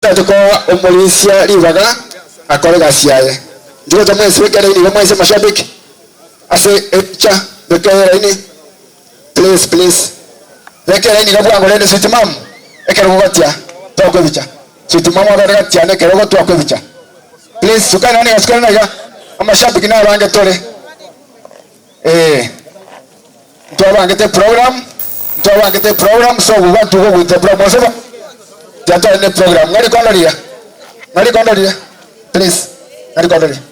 tuko umulisia libaga akore gasiaye ndio jamaa siweke ni kama hizo mashabiki ase echa bekera ini please bekera ini kabwa ngolene sweet mam ekero gotia toko bicha sweet mam ngolene gatia ne kero gotua ko bicha please sukana ni askana ya mashabiki na bange tole tuwangete program so we want to go with the program Jato ini program. Ngari kondo dia. Please. Ngari kondo dia.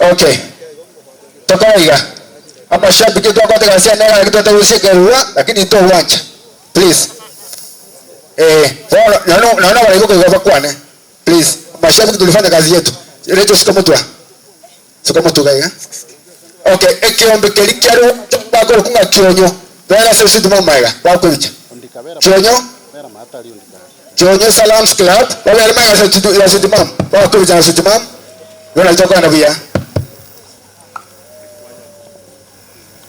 Okay. Toka iga. Ama shabiki tu kwa tega sana na kitu tawisi kerua lakini to uwanja. Please. Naona wale kwa kwane. Please. Mashabiki tulifanya kazi yetu. Rejo sika mtu gaiga. Okay, ekiombe kelikero bakoro kunga kyonyo. Bera se situ mamaga. Bakwicha. Kyonyo Salams Club. Wale alima ya situ mam. Bakwicha na situ mam. Yona toka na bia.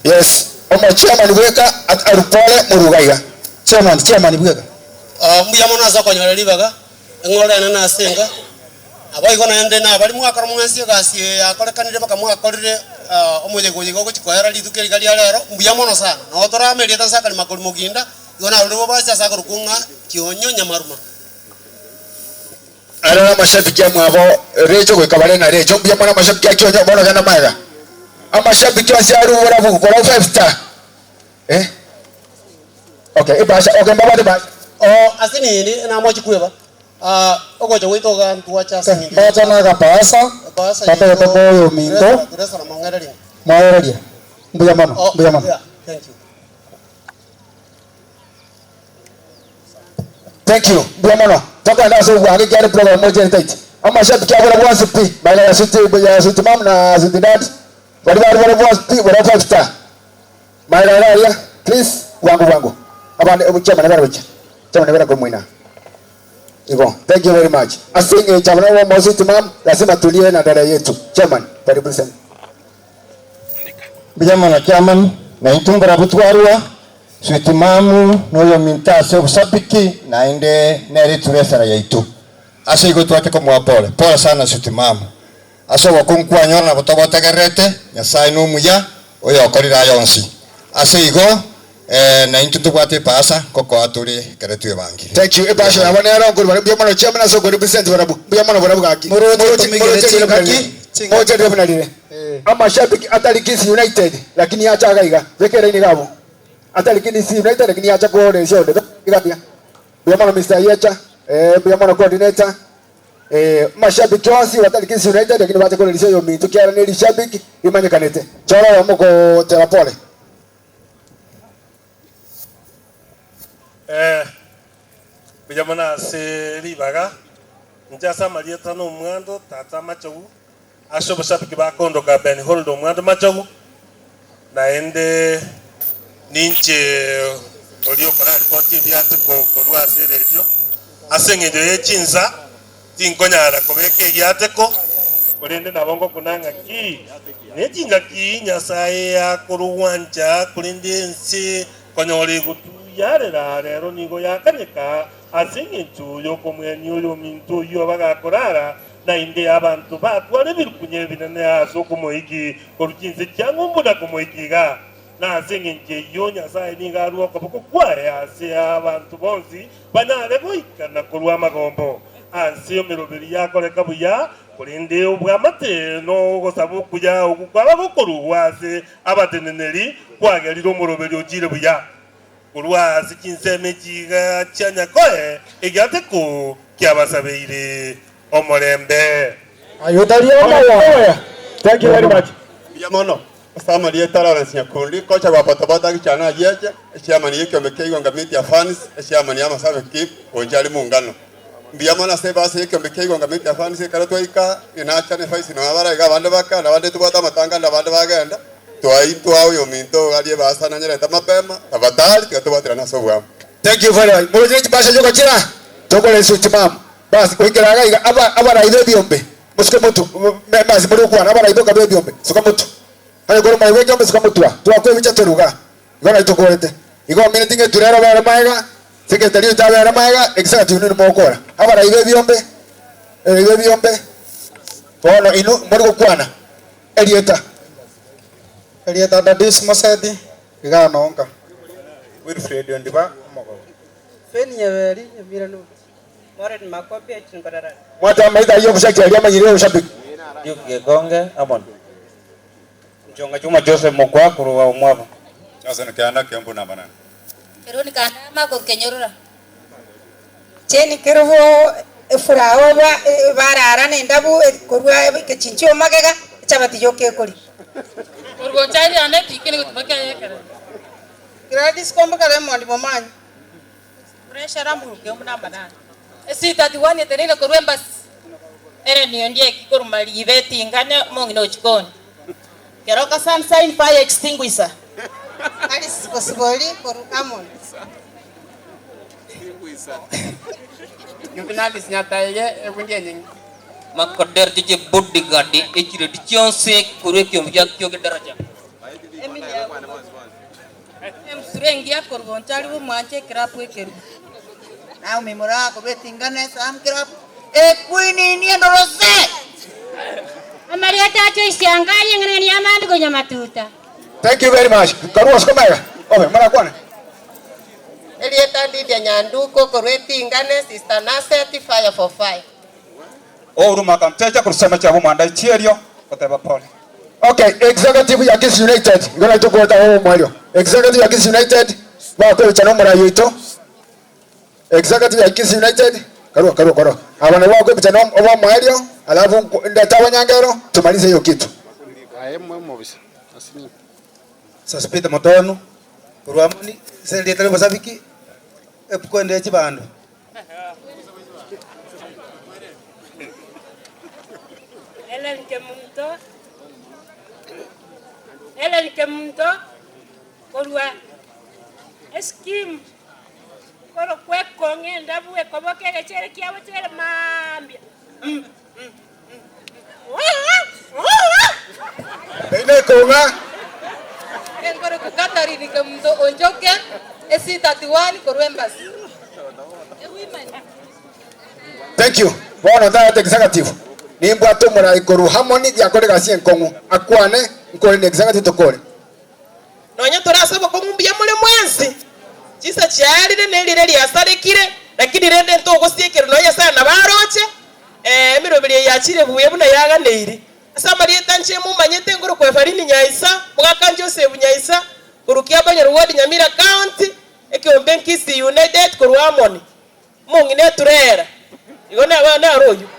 Yes. Omo chairman bweka at arupole murugaiga. Chairman bweka. Mbuya mona za konyora libaga. Ngole na nasenga. Abo igona ende na bali mwakara mwansi gasi akorekanire baka mwakorire omoje gojigo kuchikoera litukeri kali alero mbuya mono sana no tora meria tasaka ni makoli muginda igona rubo basa saka rukunga kionyo nyamaruma ara mashabiki amwabo rejo kwekabale na rejo mbuya mona mashabiki akionyo bono kana maiga amashabiki asiaru bora buku kola 5 star okay ibasha okay mbabade ba asini ni na mochi kueba ogo jo wito ga tuacha singi bacha na ga pasa papa to boyo mingo resa na mangere maoria mbuya mano thank you mbuya mano toka na so wa ngeke program moja tight ama shabiki abora once p baina ya suti mam na suti dad wali once p wala 5 star baina ya please wangu abane obuchama na barabucha chama na bara mwina Ivo, thank you very much. Asinge chamana wa moziti mam, lazima tulie na dada yetu. Chairman, karibu sana. Bijama na chairman, na itumbara butwarua, switi mamu, noyo mintase usapiki, na inde nere turesara ya itu. Asa igo tuwate kwa mwapole, pole sana switi mamu. Asa wakunkua nyora na kutoka tegerete, nyasai numu ya, oyo okorira yonsi. Asa igo, na intutu kwate pasa koko aturi keretu bangi. Thank you. Ebasha abana yaro ngoro bari biyamano chairman so go represent barabu. Biyamano barabu gaki. Moja ndio mnalile. Ama shabiki Atalikisi United lakini acha gaiga. Wekera ini gabo. Atalikisi United lakini acha go re show. Gabia. Biyamano Mr. Yecha, biyamano coordinator. Mashabiki wasi Atalikisi United lakini bata go re show yomi. Tukiara ni shabiki imanye kanete. Chora mko terapole. Bijamana se libaga njasa marieta no mwando tata machogu asho bashabiki bakondo ka Ben Holdo mwando machogu na ende ninche olio kana ripoti byate ko korwa se radio asenge de chinza tinkonyara kobeke gyate ko kurende nabongo kunanga ki nechinga ki nyasaye ya kuruwanja kurinde nsi konyore gutu yare rero nigo yakanyeka asinge ntuyo komwenyi uyo mintu yo bagakorara na inde abantu batware birukunye binene aso kumoiki korukinze cyangwa mbona kumoikiga na asinge nje yo nyasaye ningaruwa kuboko kwaye ase abantu bonzi banare boikana kurwa magombo ansiyo mirobiri yakoreka buya kurinde ubwamate no gosabu kuya ukwaba bokuruwase abateneneri kwageriro murobiri ojire buya Kurwa sikinseme chiga chanya koe igate ko kyabasabeire omorembe ayutalia omoya. Thank you very much. Biamono sama liye tolerance nyakundi kocha wa patapata kichana yeje chairman yeke mekeigo ngamiti ya fans chairman ya masabe keep onjali muungano biamono seba se yeke mekeigo ngamiti ya fans karatwa ika inacha ne faisi no abara iga bande baka na bande tubata matanga na bande bagenda Tuwa yo minto galie basa na nyereta mapema tafadhali tukatubatira na sobwa. Thank you very much. Mujiji basha joka chira. Toko le switch mam. Bas kuikira gaiga aba raibe biombe. Musike mutu. Basi muri kwa aba raibe ka biombe. Suka mutu. Hayo koro mai weke mbes kamutwa. Twakwe bicha teruga. Igona itokorete. Igo minute nge turera bara maiga. Secretary utabera maiga executive ni mokora. Abara ibe biombe. Ibe biombe. Bono inu muri gukwana. Elieta Dadis Masedi igana onka. Wilfred Ndiba mogo. Feni yaveri yavira no. Moret makopi achinkorara. Mwata maida yo bushaki ali amanyire ushabiki. Yuke gonge amon. Mchonga chuma Joseph Mokwa kuruwa umwabo. Sasa nikianda kiambu na banana. Keroni kana mako kenyorora. Cheni keruvo furawo barara nendabu kurwa kechincho magega chabati yoke kuri. Urgo chai ane tikini kutbaka yekara. Gradis komba kare mondi momani. Pressure ambu ke umna banana. Esi 31 yetenile kurwembas. Ere niondie kikurumali iveti ngane mongino chikoni. Keroka sunshine fire extinguisher. Alis possibly koru amon. Yumpinalis nyataye ebundia nyingi. Makoder tije bodyguard echire tichonse kurwe kyomja kyoge daraja. Emsurengia korgontali bu mwanche krapu ekeru. Na umemora ko betingane sam krapu. Ekwini ni ndorose. Amaria tacho isiangalie ngene ni amandi konya matuta. Thank you very much. Karuwa sikomaiga. Obe mara kwana. Elieta Lydia Nyanduko korweti ngane sister Nasset fire for fire. Oruma kamteja kurusema cha mwanda chierio koteba pole. Okay, executive ya Kisii United. Ngona itokoreta ho mwalio. Executive ya Kisii United. Wa kwa chano mura yito. Executive ya Kisii United. Karuwa. Abana wa kwa chano oba mwalio. Alafu ndatawa nyangero tumalize hiyo kitu. Sasa Peter Motono kuruamuni seli tele basabiki epukwende chibando. Ellen Kemunto korwa eskim koro kweko ngenda buwe koboke gechere kiawo chere mambia. Ine konga. Kengore kukatari ni Kemunto onjoke esi 31 korwembas. Thank you. Bono that executive. Nimbwa tumura ikoru harmony yakore gasie nkongu. Akwane nkore ni executive tokore. Nonya turasaba ko ngumbya muri mwensi. Chisa cyarire nelire lyasarekire lakini rende ntoko siekero nonya sana baroche mirobiri yakire buye buna yaganeire. Asama lieta nche mu manyete ngoro kwa farini nyaisa mugaka Joseph nyaisa kurukia banya ruwadi Nyamira County ekiombe Kisii United kuruamoni. Mungine turera. Igone abana aroyo.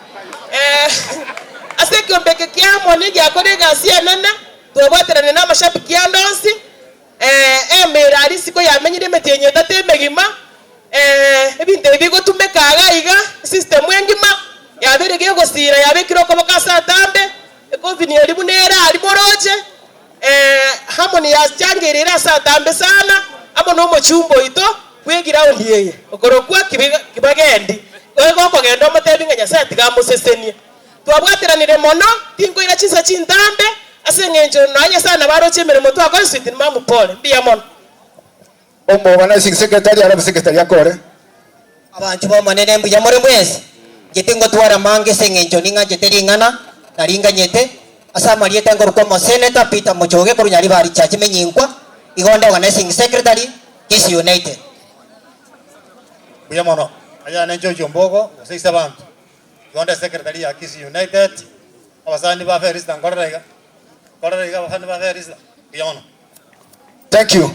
Aseki ombeke kiamo ni yakore gasia nana tuwaterane na mashabiki ya ndonsi emera arisiko yamenyire metenye datemegima ebinte bigo tumekaga iga system wengima yabirege gosira yabikiro ko bakasa tambe covid yali bunera ali moroje harmony ya changerera sa tambe sana amo no mochumbo ito kwigira round yeye okorokwa kibagendi Ogo kogenda mutebinga nyasati gamusesenie. Twabwateranire mono tingo ira chisa chintambe asengenjo nanya sana baroche mirimo twako sweet mamu pole biya mono. Omo bana secretary ara secretary akore. Abantu bo manene mbuya muri mwese. Gitingo twara mange sengenjo ninga jeteringana naringa nyete asa marieta ngoro ko senator Peter Muchoge ko nyari bari chachi menyinkwa igonda wana secretary Kisii United. Biya mono. Aya nenjo jombogo sisa bantu. Yonda secretary ya Kisii United. Abasani ba ferista ngorrega. Ngorrega bafani ba ferista. Biya mono. Thank you.